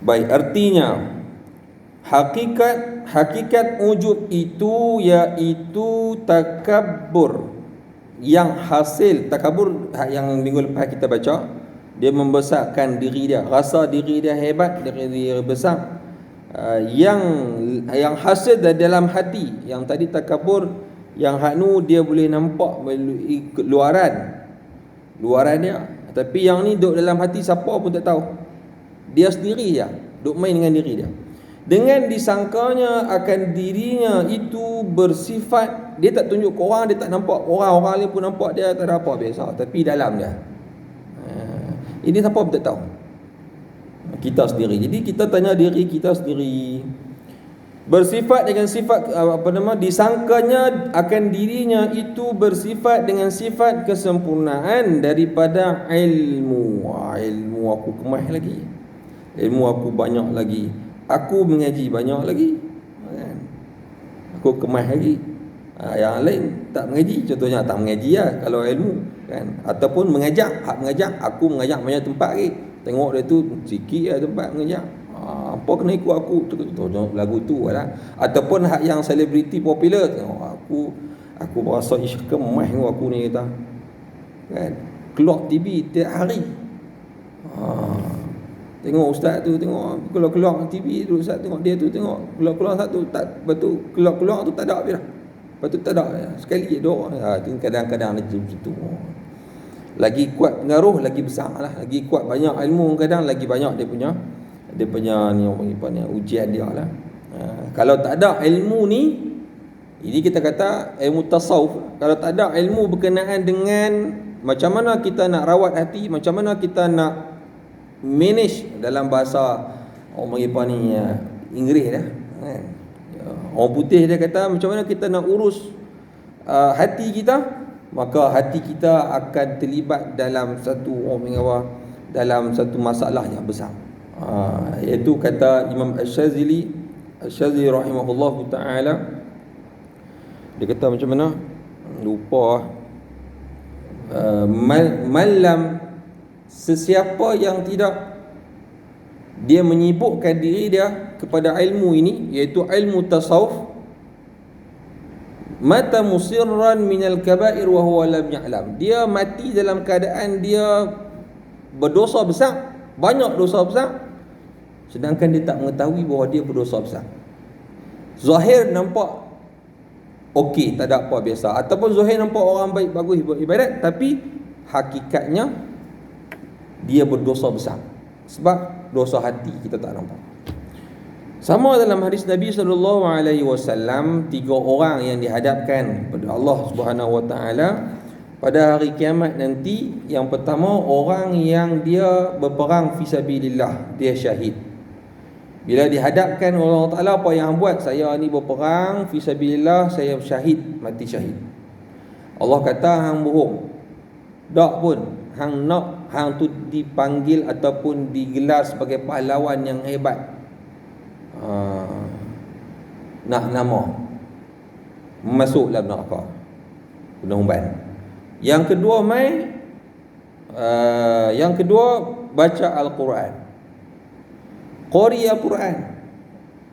Baik, artinya hakikat wujud itu iaitu takabbur, yang hasil takabur yang minggu lepas kita baca, dia membesarkan diri dia, rasa diri dia hebat, diri dia besar, yang hasil dari dalam hati. Yang tadi takabur, yang haknu dia boleh nampak melalui luaran dia, tapi yang ni duduk dalam hati, siapa pun tak tahu, dia sendiri je duduk main dengan diri dia. Dengan disangkanya akan dirinya itu bersifat, dia tak tunjuk ke orang, dia tak nampak orang lain pun nampak dia, tak ada apa, biasa, tapi dalam dia, ini siapa pun tak tahu, kita sendiri. Jadi kita tanya diri kita sendiri, bersifat dengan sifat disangkanya akan dirinya itu bersifat dengan sifat kesempurnaan daripada ilmu. Ilmu aku kemas lagi, ilmu aku banyak lagi, aku mengaji banyak lagi, kan? Aku kemas lagi. Yang lain tak mengaji, contohnya tak mengaji lah kalau ilmu, kan? Ataupun mengajak, hak mengajak, aku mengajak banyak tempat lagi, tengok dia tu sikit lah tempat mengajak, apa kena ikut aku tu, lagu tu lah. Ataupun hak yang selebriti popular, tengok aku berasa ish kemas aku ni, kata, kan? Keluar TV tiap hari, tengok ustaz tu, tengok keluar TV tu, ustaz tengok dia tu, tengok keluar satu tak betul, keluar tu tak ada habis dah, lepas tu tak ada sekali je doa. Tu kadang-kadang macam tu. Lagi kuat pengaruh, lagi besar lah, lagi kuat banyak ilmu, kadang lagi banyak dia punya ni orang panggil ujian dia lah. Kalau tak ada ilmu ni, ini kita kata ilmu tasawuf, kalau tak ada ilmu berkenaan dengan macam mana kita nak rawat hati, macam mana kita nak manage, dalam bahasa orang panggil ni Inggeris dah, kan? Orang putih dia kata macam mana kita nak urus hati kita, maka hati kita akan terlibat dalam dalam satu masalah yang besar. Iaitu kata Imam Asy-Syadzili rahimahullahu ta'ala, dia kata macam mana, lupa, malam, sesiapa yang tidak dia menyibukkan diri dia kepada ilmu ini, iaitu ilmu tasawuf, mata musirran minal kabair wa huwa lam ya'lam, dia mati dalam keadaan dia berdosa besar, banyak dosa besar, sedangkan dia tak mengetahui bahawa dia berdosa besar. Zahir nampak okey, tak ada apa, biasa, ataupun zahir nampak orang baik, bagus ibadat, tapi hakikatnya dia berdosa besar, sebab dosa hati kita tak nampak. Sama dalam hadis Nabi SAW, 3 orang yang dihadapkan kepada Allah Subhanahu Wa Taala pada hari kiamat nanti. Yang pertama, orang yang dia berperang fisabilillah, dia syahid. Bila dihadapkan oleh Allah Ta'ala, apa yang buat? Saya ni berperang fisabilillah, saya syahid, mati syahid. Allah kata, hang bohong, tak pun hang nak hang tu dipanggil ataupun digelar sebagai pahlawan yang hebat, nak nama masuk dalam neraka, kena umban. Yang kedua baca Al-Quran, qari Al-Quran,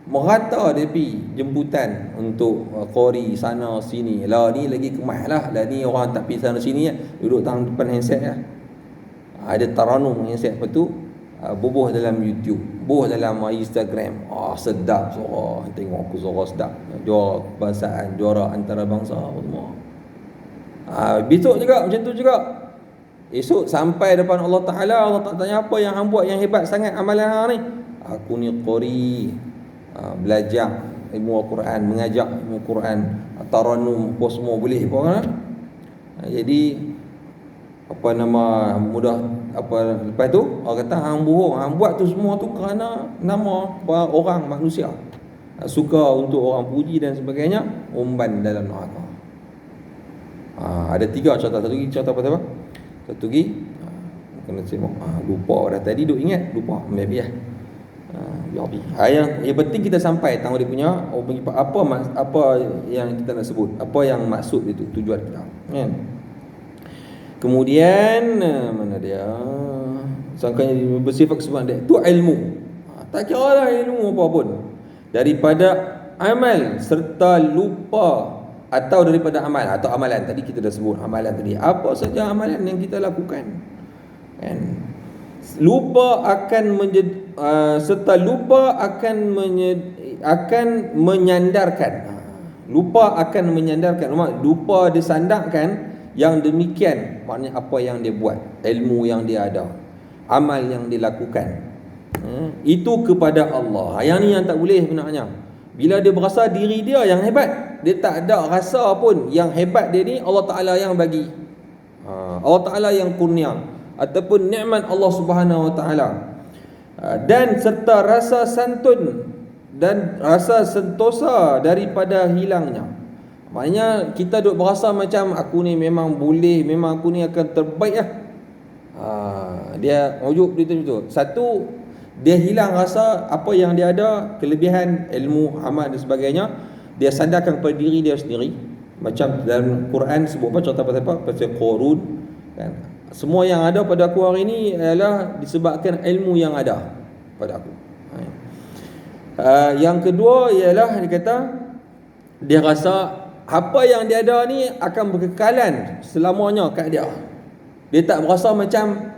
merata dia pergi jemputan untuk qari sana sini. Lah ni lagi kemas lah ni orang tak pergi sana sini duduk tang depan handset lah. Ada taranum handset, lepas tu bubuh dalam YouTube, bubuh dalam Instagram. Sedap suara, tengok aku suara sedap, juara kebangsaan, juara antarabangsa semua. Besok juga macam tu juga. Esok sampai depan Allah Ta'ala, Allah tak tanya apa yang hang buat yang hebat sangat amalan hang ni. Aku ni qari, belajar ilmu Al-Quran, mengajak ilmu Al-Quran, taranum apa semua boleh apa kan. Jadi mudah lepas tu orang kata hang bohong, hang buat tu semua tu kerana nama orang manusia, suka untuk orang puji dan sebagainya, umban dalam neraka. Ada 3 contoh. Satu lagi contoh apa? Satu lagi kena tengok, lupa dah tadi, duk ingat lupa, maybe lah. Yang penting kita sampai tahu dia punya apa yang kita nak sebut, apa yang maksud itu, tujuan kita, kan? Kemudian mana dia, sangkanya bersifat kesempurnaan dia, tu ilmu. Tak kira lah ilmu apa pun. Daripada amal serta lupa, atau daripada amal atau amalan. Tadi kita dah sebut amalan tadi. Apa saja amalan yang kita lakukan, kan? Lupa akan serta lupa akan menyandarkan. Lupa akan menyandarkan. Lupa disandarkan yang demikian, maknanya apa yang dia buat, ilmu yang dia ada, amal yang dilakukan, itu kepada Allah. Yang ni yang tak boleh sebenarnya. Bila dia berasa diri dia yang hebat, dia tak ada rasa pun yang hebat dia ni Allah Ta'ala yang bagi, Allah Ta'ala yang kurnia, ataupun nikmat Allah Subhanahu Wa Ta'ala. Dan serta rasa santun dan rasa sentosa daripada hilangnya. Maknanya kita duk berasa macam aku ni memang boleh, memang aku ni akan terbaik lah. Dia ujub betul-betul. Satu, dia hilang rasa apa yang dia ada, kelebihan, ilmu, amal dan sebagainya. Dia sandarkan pada diri dia sendiri. Macam dalam Quran sebut apa, contoh pasal Qarun, kan? Semua yang ada pada aku hari ini adalah disebabkan ilmu yang ada pada aku. Yang kedua ialah dia kata, dia rasa apa yang dia ada ni akan berkekalan selamanya kat dia. Dia tak berasa macam,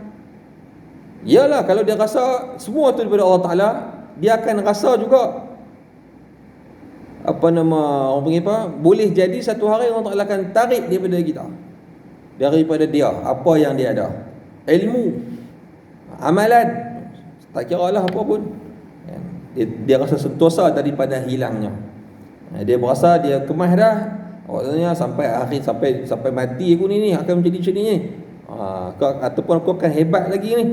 yalah, kalau dia rasa semua tu daripada Allah Ta'ala, dia akan rasa juga orang panggil apa, boleh jadi satu hari Allah Ta'ala akan tarik daripada kita, daripada dia apa yang dia ada, ilmu, amalan, tak kira lah apa pun. Dia rasa sentosa daripada hilangnya. Dia berasa dia kemas dah, maksudnya sampai akhir, sampai mati aku ni akan menjadi macam ni, ataupun aku akan hebat lagi ni,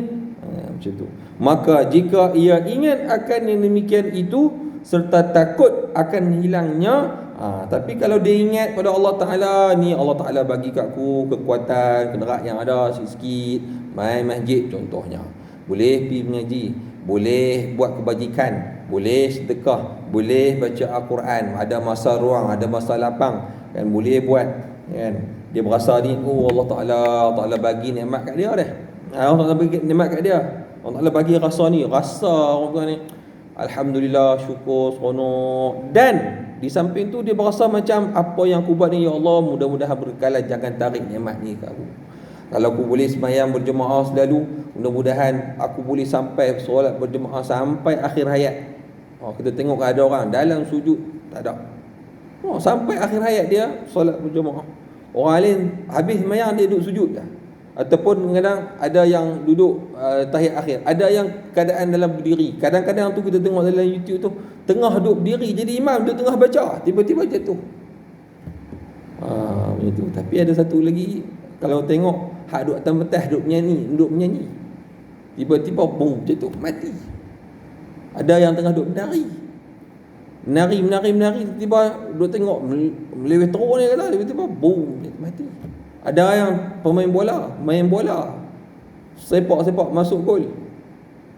macam tu. Maka jika ia ingat akan yang demikian itu serta takut akan hilangnya, tapi kalau dia ingat pada Allah Ta'ala, ni Allah Ta'ala bagi kat aku kekuatan, kenderaan yang ada sikit-sikit, main masjid contohnya, boleh pergi mengaji, boleh buat kebajikan, boleh sedekah, boleh baca Al-Quran, ada masa ruang, ada masa lapang, kan, boleh buat, kan. Dia berasa ni, Allah Ta'ala bagi nikmat kat dia dah. Allah Ta'ala bagi nikmat kat dia, Allah Ta'ala bagi rasa ni, rasa orang ni, alhamdulillah, syukur, seronok. Dan di samping tu dia berasa macam apa yang aku buat ni, ya Allah, mudah-mudahan berkekalan, jangan tarik nikmat ni kat aku. Kalau aku boleh sembahyang berjemaah selalu, mudah-mudahan aku boleh sampai solat berjemaah sampai akhir hayat. Kita tengok ada orang dalam sujud tak ada, sampai akhir hayat dia solat berjemaah. Orang lain habis sembahyang dia duduk sujud dah. Ataupun kadang ada yang duduk tahiyat akhir, ada yang keadaan dalam berdiri. Kadang-kadang tu kita tengok dalam YouTube tu, tengah duduk berdiri jadi imam, dia tengah baca, tiba-tiba jatuh. Itu. Tapi ada satu lagi, kalau tengok hak duduk atas pentas, duduk menyanyi, tiba-tiba boom, jatuh, mati. Ada yang tengah duduk menari, tiba-tiba duduk tengok meleweh teruk ni kata, tiba-tiba boom, mati. Ada yang pemain bola, main bola, sepak masuk gol,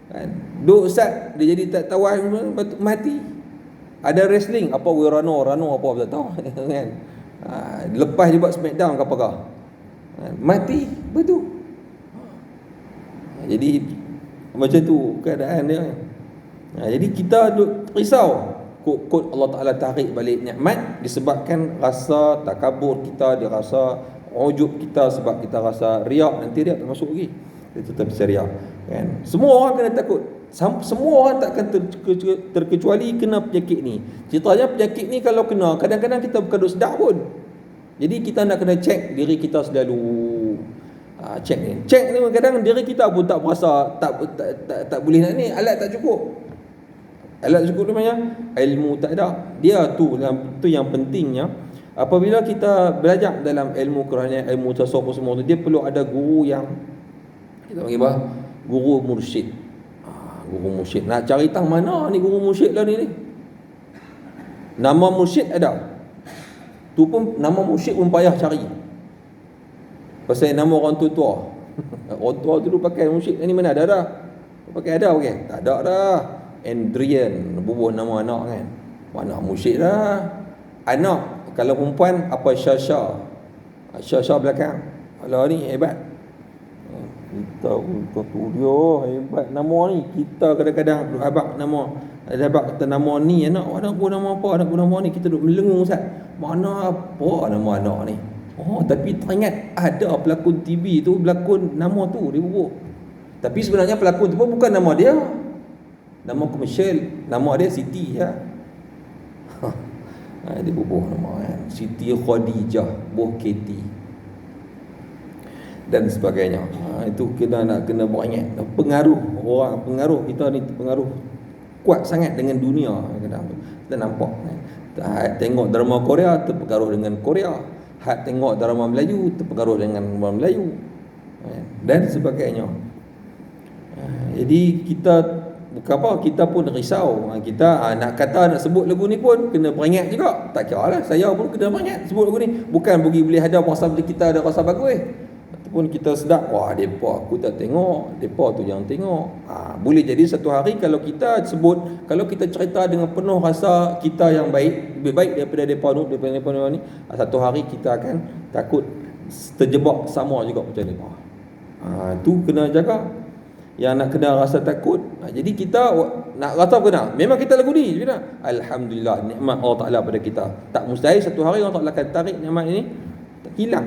kan, duk start dia jadi tak tawan, mati. Ada wrestling, apa Rano apa tak tahu kan, lepas dia buat smackdown ke apakah, mati betul. Jadi macam tu keadaan dia. Jadi kita duk risau, kod Allah Ta'ala tarik balik nikmat disebabkan rasa takabur kita, dia rasa ujub kita, sebab kita rasa riak. Nanti riak termasuk lagi, dia tetap bisa riak, kan. Semua orang kena takut, semua orang takkan terkecuali kena penyakit ni. Ceritanya penyakit ni kalau kena, kadang-kadang kita bukan duk sedar pun. Jadi kita nak kena cek diri kita selalu. Cek ni kadang diri kita pun tak berasa, tak boleh nak ni, alat tak cukup. Alat cukup tu macam ilmu tak ada. Dia tu yang pentingnya. Apabila kita belajar dalam ilmu kerana ilmu tasawuf semua tu, dia perlu ada guru yang kita panggil apa? Guru mursyid. Guru mursyid. Nak cari tahu mana ni guru mursyid lah ni. Nama mursyid ada. Tu pun nama mursyid pun payah cari. Pasal nama orang tua. Orang tua dulu pakai mursyid ni mana ada dah. Pakai ada okey. Tak ada dah. Adrian bubuh nama anak kan. Mana mursyid dah. Anak kalau perempuan apa Syasha belakang. Kalau ni hebat. Kita untuk tu dia hebat nama ni. Kita kadang-kadang duk abang nama. Ada abang kata nama ni anak pun nama apa? Anak pun nama ni. Kita duk melengung Ustaz. Mana apa nama anak ni? Oh, tapi teringat ada pelakon TV tu berlakon nama tu dia bubuh. Tapi sebenarnya pelakon tu pun bukan nama dia. Nama komersial. Nama dia Siti ya. Dia bubuh nama kan. Siti Khadijah Boh Keti dan sebagainya. Itu kita nak kena beringat. Pengaruh orang, pengaruh kita ni pengaruh kuat sangat dengan dunia kadang tu. Kita nampak kan. Tengok drama Korea terpengaruh dengan Korea. Hak tengok drama Melayu terpengaruh dengan orang Melayu dan sebagainya. Jadi kita bukan apa, kita pun risau. Kita nak kata nak sebut lagu ni pun kena peringat juga. Tak kira lah, saya pun kena peringat sebut lagu ni. Bukan pergi boleh ada pasal kita ada rasa bagus ataupun kita sedap, wah depa aku tak tengok, depa tu yang tengok. Boleh jadi satu hari kalau kita sebut, kalau kita cerita dengan penuh rasa kita yang baik, lebih baik daripada depa ni, satu hari kita akan takut terjebak sama juga macam depa. Tu kena jaga. Yang nak kena rasa takut. Jadi kita nak rasa kena. Memang kita lagu ni. Alhamdulillah nikmat Allah Ta'ala pada kita. Tak mustahil satu hari Allah Ta'ala akan tarik nikmat ini hilang.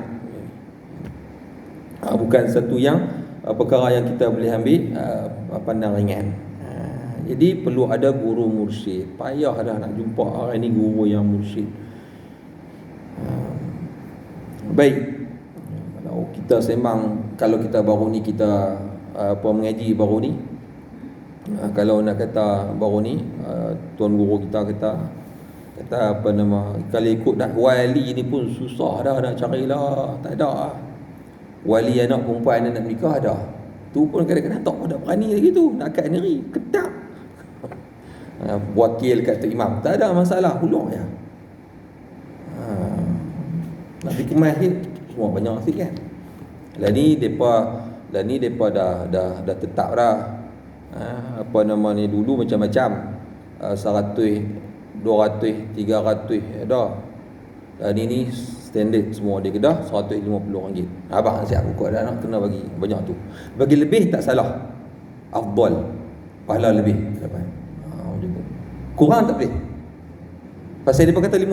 Bukan satu yang perkara yang kita boleh ambil pandang ringan. Jadi perlu ada guru mursyid. Payah dah nak jumpa orang ni guru yang mursyid. Baik. Kalau kita sembang, kalau kita baru ni kita mengaji baru ni, kalau nak kata baru ni tuan guru kita kata apa nama, kalau ikut dah wali ni pun susah dah nak carilah, tak ada wali anak perempuan nak nikah ada. Tu pun kadang-kadang tak ada berani lagi tu, nak kat sendiri kedap wakil kat Tok Imam, tak ada masalah, hulur je. Nak dikemas semua banyak sikit kan. Lah ni depa dah tetap dah. Apa nama ni, dulu macam-macam 100, 200, 300 ada. Dan ini standard semua di Kedah RM150. Abang siap aku ada nak kena bagi banyak tu. Bagi lebih tak salah. Afdal. Pahala lebih dapat. Macam tu. Kurang tak boleh. Pasal depa kata 50.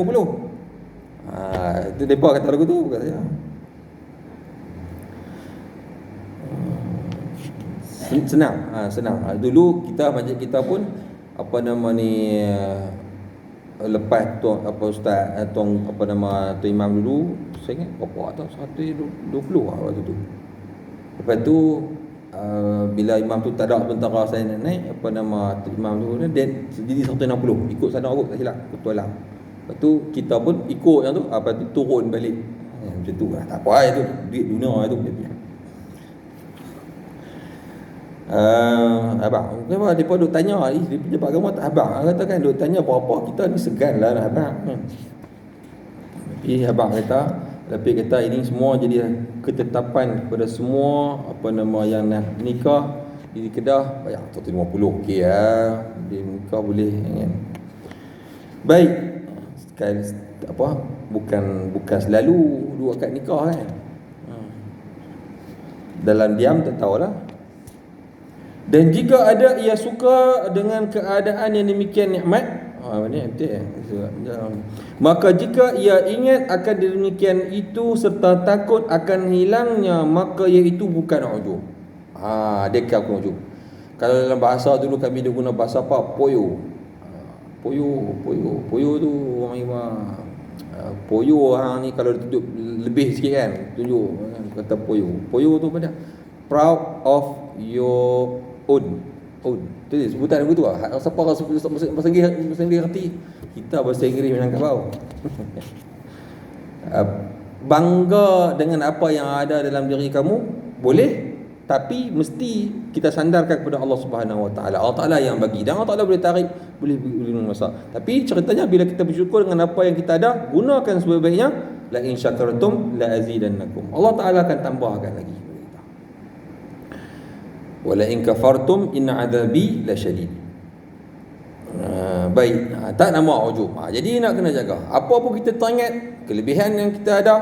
Itu depa kata lagu tu bukan saya. Senang. Dulu kita masjid kita pun apa nama ni, lepas tu apa ustaz tuan apa nama tu imam dulu, saya ingat berapa atau 120 waktu tu. Lepas tu bila imam tu tak ada bentara saya nak naik, apa nama tu imam tu dia jadi 160, ikut sana urut tak silap, ketua alam. Lepas tu kita pun ikut yang tu, apa tu turun balik. Macam tu lah. Tak apa itu duit dunia itu. Abang, kenapa depa duk tanya dia pejabat agama tak abang? Kata kan duk tanya apa-apa, kita ni segan lah nak abang. Tapi abang kata ini semua jadi ketetapan kepada semua apa nama yang nak nikah di Kedah, bayar 150 okey lah. Dia nikah boleh kan. Baik. Sekali apa bukan selalu dua akad nikah kan. Dalam diam tak tahulah. Dan jika ada ia suka dengan keadaan yang demikian nikmat, maka jika ia ingat akan demikian itu serta takut akan hilangnya, maka iaitu bukan ujub. Dia kata ujub. Kalau dalam bahasa dulu kami dia guna bahasa apa? Poyo tu orang Iman. Poyo hang ni kalau ditunjuk lebih sikit kan, tunjuk kata poyo tu apa dia? Proud of your own. Tu sebutan lagu tu lah. Siapa rasa bahasa Inggeris reti? Kita bahasa Inggeris menangkap bau. Bangga dengan apa yang ada dalam diri kamu boleh, tapi mesti kita sandarkan kepada Allah Subhanahu Wa Taala. Allah Taala yang bagi, dan Allah Taala boleh tarik, boleh masa. Tapi ceritanya bila kita bersyukur dengan apa yang kita ada, gunakan sebaik-baiknya. La in syakartum la azidannakum. Allah Taala akan tambahkan lagi. Wala in kafartum inna adzabi lasyadid. Baik, tak nama ujub. Jadi nak kena jaga. Apa pun kita teringat kelebihan yang kita ada,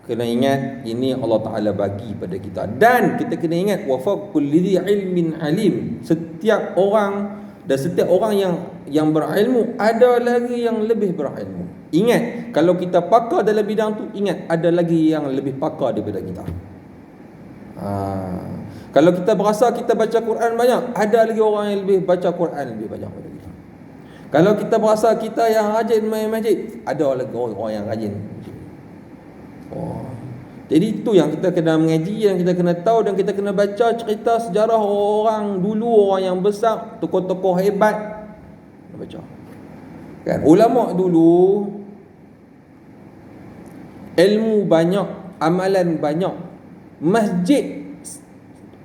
Kena ingat ini Allah Ta'ala bagi pada kita. Dan kita kena ingat wa fawqa kulli ilmin alim. Setiap orang dan setiap orang yang berilmu, ada lagi yang lebih berilmu. Ingat, kalau kita pakar dalam bidang tu, ingat ada lagi yang lebih pakar daripada kita. Kalau kita berasa kita baca Quran banyak, ada lagi orang yang lebih baca Quran lebih banyak daripada kita. Kalau kita berasa kita yang rajin main masjid, ada lagi orang yang rajin. Jadi itu yang kita kena mengaji, yang kita kena tahu, dan kita kena baca cerita sejarah orang dulu, orang yang besar, tokoh-tokoh hebat. Kita baca. Kan ulama dulu ilmu banyak, amalan banyak. Masjid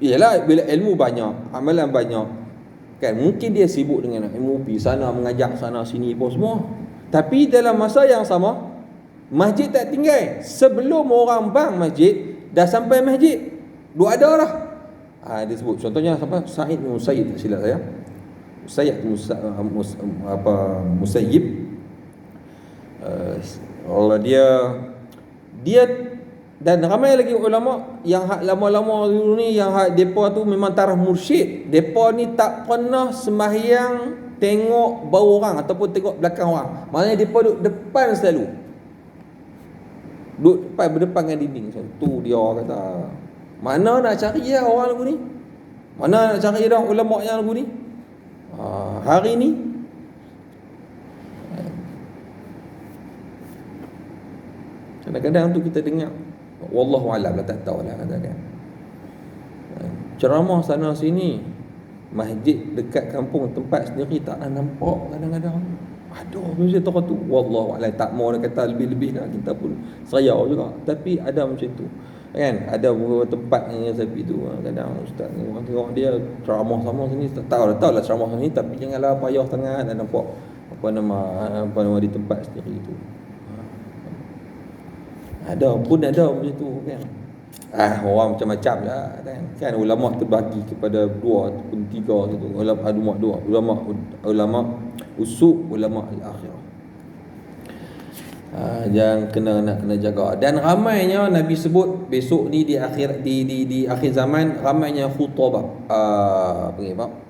ialah bila ilmu banyak, amalan banyak. Kan mungkin dia sibuk dengan ilmu, pergi sana mengajak sana sini pun semua. Tapi dalam masa yang sama, masjid tak tinggal. Sebelum orang bang masjid, dah sampai masjid, duk ada dah. Dia sebut contohnya siapa? Sa'id bin Musayyib, tak silap saya. Musayyib. Allah dia dan ramai lagi ulama yang hak lama-lama dulu ni, yang hak depa tu memang taraf mursyid. Depa ni tak pernah sembahyang tengok bau orang ataupun tengok belakang orang. Maknanya depa duduk depan selalu. Duduk depan, berdepan dengan dinding. Tu dia kata, mana nak cari ya orang lagu ni? Mana nak cari dah ulama yang lagu ni? Hari ni kadang-kadang tu kita dengar, wallahu alam lah, tak tahulah katakan, ceramah sana sini, masjid dekat kampung tempat sendiri tak nampak kadang-kadang. Aduh, macam tu tu. Wallahu alam, tak mau nak kata lebih-lebih lah, kita pun serayau juga. Tapi ada macam tu. Kan? Ada beberapa tempat yang seperti tu. Kadang ustaz tengok dia ceramah sama sini, tak tahu lah ceramah sini, tapi janganlah payah sangat dan nampak apa nama di tempat sendiri tu. Ada pun ada macam tu kan. Orang macam-macam lah kan. Ulama terbagi kepada dua ataupun tiga tu. Ulama usuk, ulama al-akhirah. Yang kena jaga. Dan ramainya Nabi sebut besok ni di akhir di akhir zaman, ramainya khutbah.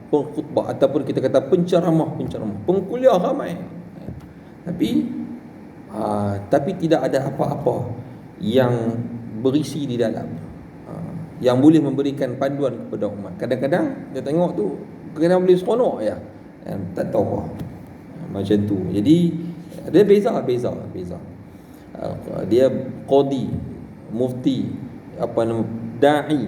Pengkhutbah ataupun kita kata penceramah, pengkuliah ramai. Tapi tidak ada apa-apa yang berisi di dalam, yang boleh memberikan panduan kepada umat. Kadang-kadang dia tengok tu, kadang boleh seronok ya, tak tahu apa macam tu. Jadi dia beza. Dia qadi, mufti, da'i,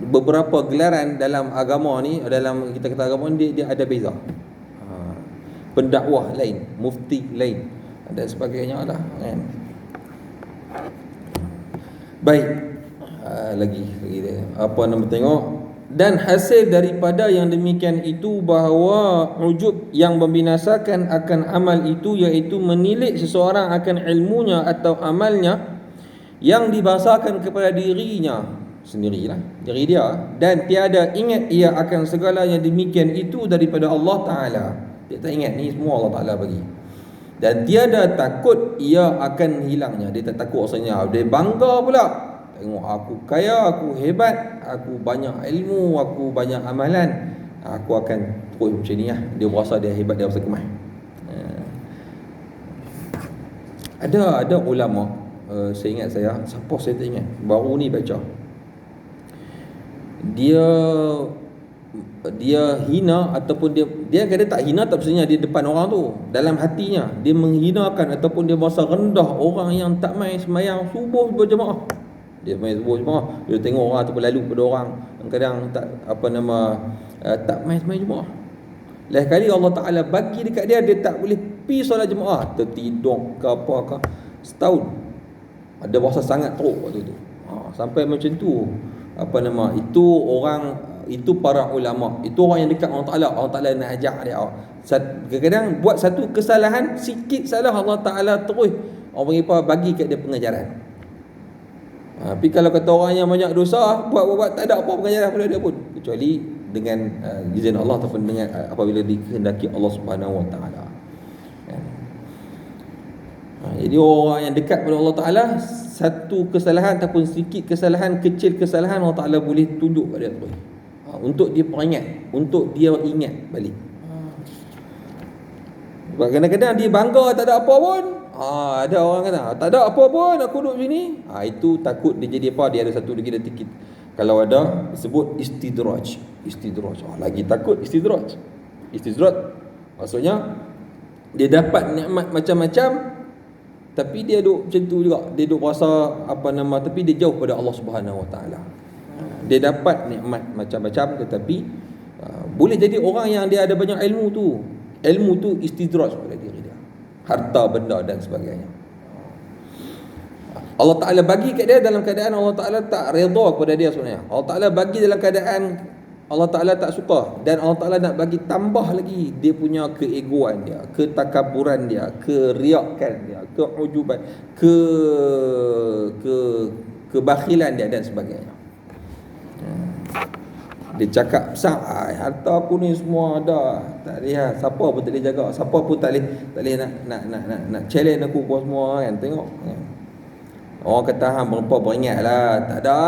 beberapa gelaran dalam agama ni, dalam kita kata agama ni, dia ada beza. Pendakwah lain, mufti lain, dan sebagainya lah kan. Baik, lagi dia tengok. Dan hasil daripada yang demikian itu, bahawa ujub yang membinasakan akan amal itu, iaitu menilik seseorang akan ilmunya atau amalnya yang dibahasakan kepada dirinya sendirilah, diri dia, dan tiada ingat ia akan segala yang demikian itu daripada Allah Ta'ala. Dia tak ingat ni semua Allah Ta'ala bagi. Dan tiada takut ia akan hilangnya. Dia tak takut rasanya. Dia bangga pula, tengok aku kaya, aku hebat, aku banyak ilmu, aku banyak amalan, aku akan terus macam ni lah. Dia berasa dia hebat, dia rasa kemas. Ada ulama, saya ingat siapa saya tak ingat, baru ni baca, dia hina ataupun dia kata tak hina, tak maksudnya dia depan orang tu, dalam hatinya dia menghinakan ataupun dia merasa rendah orang yang tak main sembahyang subuh berjemaah. Dia main subuh berjemaah, dia tengok orang ataupun lalu pada orang kadang tak tak main sembahyang jemaah. Lain kali Allah Ta'ala bagi dekat dia tak boleh pergi solat jemaah, tertidur ke apa ke setahun. Ada rasa sangat teruk waktu tu. Sampai macam tu. Itu orang, itu para ulama, itu orang yang dekat Allah Ta'ala. Allah Ta'ala nak ajak dia. Kadang-kadang buat satu kesalahan, sikit salah, Allah Ta'ala terus bagi kat dia pengajaran. Tapi kalau kata orang yang banyak dosa, buat tak ada apa pengajaran pada dia pun, kecuali dengan izin Allah ataupun dengan apabila dikehendaki Allah Subhanahu Wa Ta'ala. Jadi orang yang dekat pada Allah Ta'ala, satu kesalahan ataupun sedikit kesalahan, kecil kesalahan, Allah Ta'ala boleh tunjuk pada dia terus, untuk dia peringat, untuk dia ingat balik. Sebab kadang-kadang dia bangga tak ada apa pun. Ada orang kata tak ada apa pun, aku duduk sini. Itu takut dia jadi apa? Dia ada satu lagi dah tikit. Kalau ada sebut istidraj. Lagi takut istidraj. Maksudnya dia dapat nikmat macam-macam, tapi dia duduk macam tu juga. Dia duduk rasa tapi dia jauh pada Allah Subhanahu Wa Taala. Dia dapat nikmat macam-macam, tetapi boleh jadi orang yang dia ada banyak ilmu tu istidraj pada diri dia, harta benda dan sebagainya. Allah Ta'ala bagi kat dia dalam keadaan Allah Ta'ala tak redha kepada dia sebenarnya. Allah Ta'ala bagi dalam keadaan Allah Ta'ala tak suka, dan Allah Ta'ala nak bagi tambah lagi dia punya keegoan dia, ketakaburan dia, keriakan dia, keujuban, kebakhilan dia dan sebagainya. Dia cakap besar, harta aku ni semua ada, tak boleh siapa pun tak boleh jaga, siapa pun tak boleh nak challenge aku pun semua kan. Tengok orang kata hang berapa beringatlah, tak ada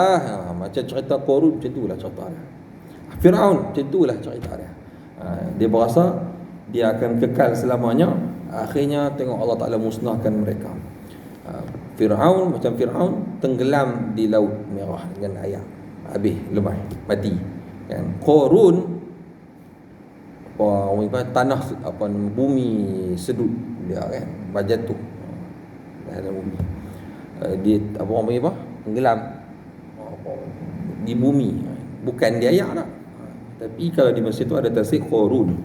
macam cerita Qarun macam itulah cerita dia. Firaun macam itulah cerita dia. Dia berasa dia akan kekal selamanya, akhirnya tengok Allah Ta'ala musnahkan mereka. Firaun tenggelam di laut merah dengan air, habis lemah mati kan. Qarun tanah bumi sedut dia kan, berjatuh dalam bumi. Dia orang panggil tenggelam di bumi, bukan di air tak. Tapi kalau di Mesir itu ada tafsir Qarun.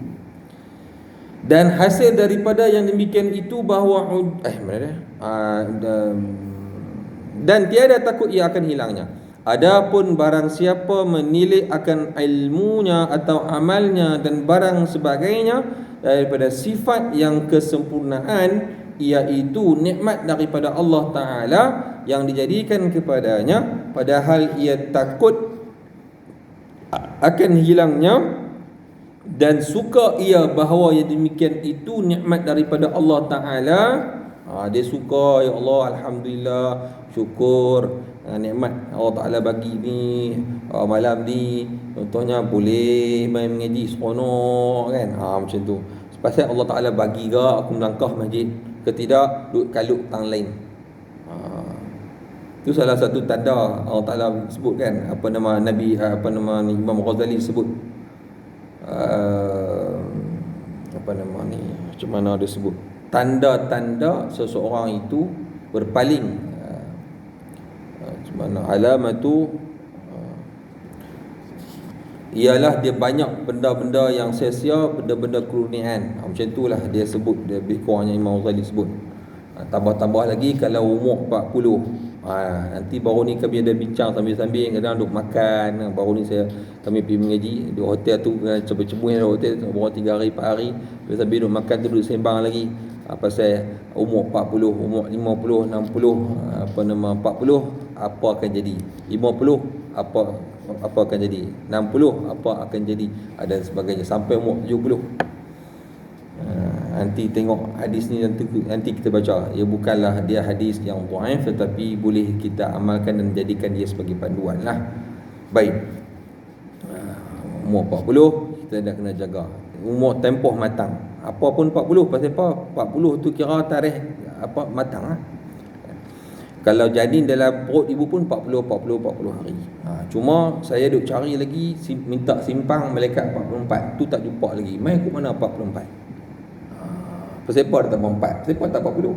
Dan hasil daripada yang demikian itu bahawa dan tiada takut ia akan hilangnya. Adapun barang siapa menilik akan ilmunya atau amalnya dan barang sebagainya daripada sifat yang kesempurnaan, iaitu nikmat daripada Allah Ta'ala yang dijadikan kepadanya, padahal ia takut akan hilangnya dan suka ia bahawa yang demikian itu nikmat daripada Allah Ta'ala. Dia suka, ya Allah, Alhamdulillah, syukur nikmat Allah Ta'ala bagi ni malam ni, contohnya boleh main mengaji seronok kan, macam tu. Pasal Allah Ta'ala bagi ke aku melangkah masjid, ke tidak duduk kalut tang lain. Itu salah satu tanda Allah Ta'ala sebut kan, Imam Ghazali sebut macam mana dia sebut, tanda-tanda seseorang itu berpaling, macam mana alamatu, ialah dia banyak benda-benda yang sia-sia, benda-benda kurniaan. Macam itulah dia sebut, dia lebih kurangnya Imam Ghazali sebut. Tambah-tambah lagi kalau umur 40, nanti baru ni kami ada bincang sambil-sambil, kadang duduk makan. Baru ni kami pergi mengaji di hotel tu, cemuh-cemuh di hotel tu, baru 3 hari 4 hari, sambil duduk makan tu duduk sembang lagi pasal umur 40, umur 50, 60, 40 apa akan jadi, 50 apa akan jadi, 60 apa akan jadi, dan sebagainya sampai umur 70. Nanti tengok hadis ni, nanti kita baca. Ia bukanlah dia hadis yang dhaif, tetapi boleh kita amalkan dan jadikan dia sebagai panduan lah. Baik, umur 40 kita dah kena jaga. Umur tempoh matang, apa pun 40. Pasal apa? 40 tu kira tarikh matang lah. Kalau janin dalam perut ibu pun 40 hari. Cuma saya duk cari lagi, minta simpang malaikat 44 tu tak jumpa lagi. Mai kat mana 44? Pasal apa dia tak 44? Pasal apa tak 40?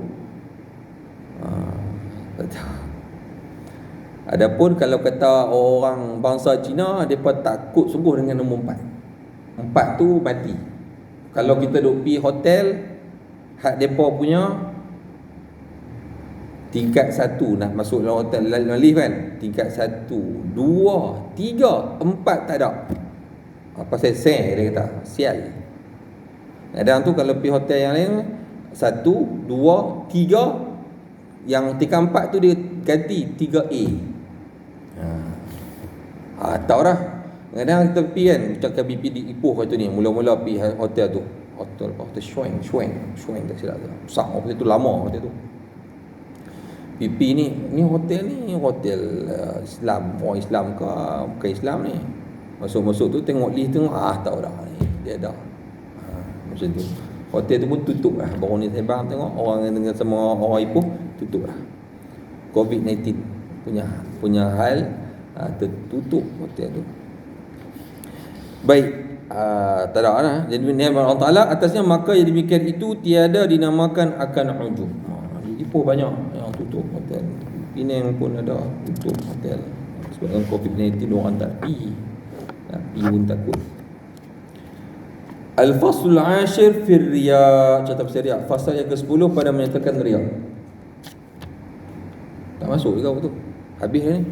Adapun kalau kata orang bangsa Cina, depa takut sungguh dengan nombor 4. 4 tu mati. Kalau kita duk pergi hotel, hak depa punya tingkat 1 nak masuk dalam hotel lift kan, tingkat 1, 2, 3, 4 tak ada. Pasal dia kata sial. Kadang tu kalau pergi hotel yang lain, 1, 2, 3, yang tingkat 4 tu dia ganti 3A. Tahu dah. Kadang kita pergi kan, macam kami pergi di Ipoh kata ni, mula-mula pergi hotel tu, hotel Shuang tak silap tu. Besar hotel tu, lama hotel tu. PP ni hotel Islam, orang Islam ke bukan Islam ni. Masuk tu tengok list tengok tahu dah ni dia dah. Macam tu. Hotel tu pun tutup lah. Baru ni saya bang tengok orang yang dengan sama orang Ipoh tutup lah. COVID-19 punya hal tertutup hotel tu. Baik, tak ada lah. Jadi Allah Ta'ala atasnya maka yang demikian itu tiada dinamakan akan ujub. Di Ipoh banyak yang tutup hotel. Penang pun ada tutup hotel. Sebab COVID-19 orang tak pergi. Pun takut. Al-faslul 'ashir fi riya. Catat pasal riya. Fasal yang ke-10 pada menyatakan riya. Tak masuk juga betul. Habis dah ni.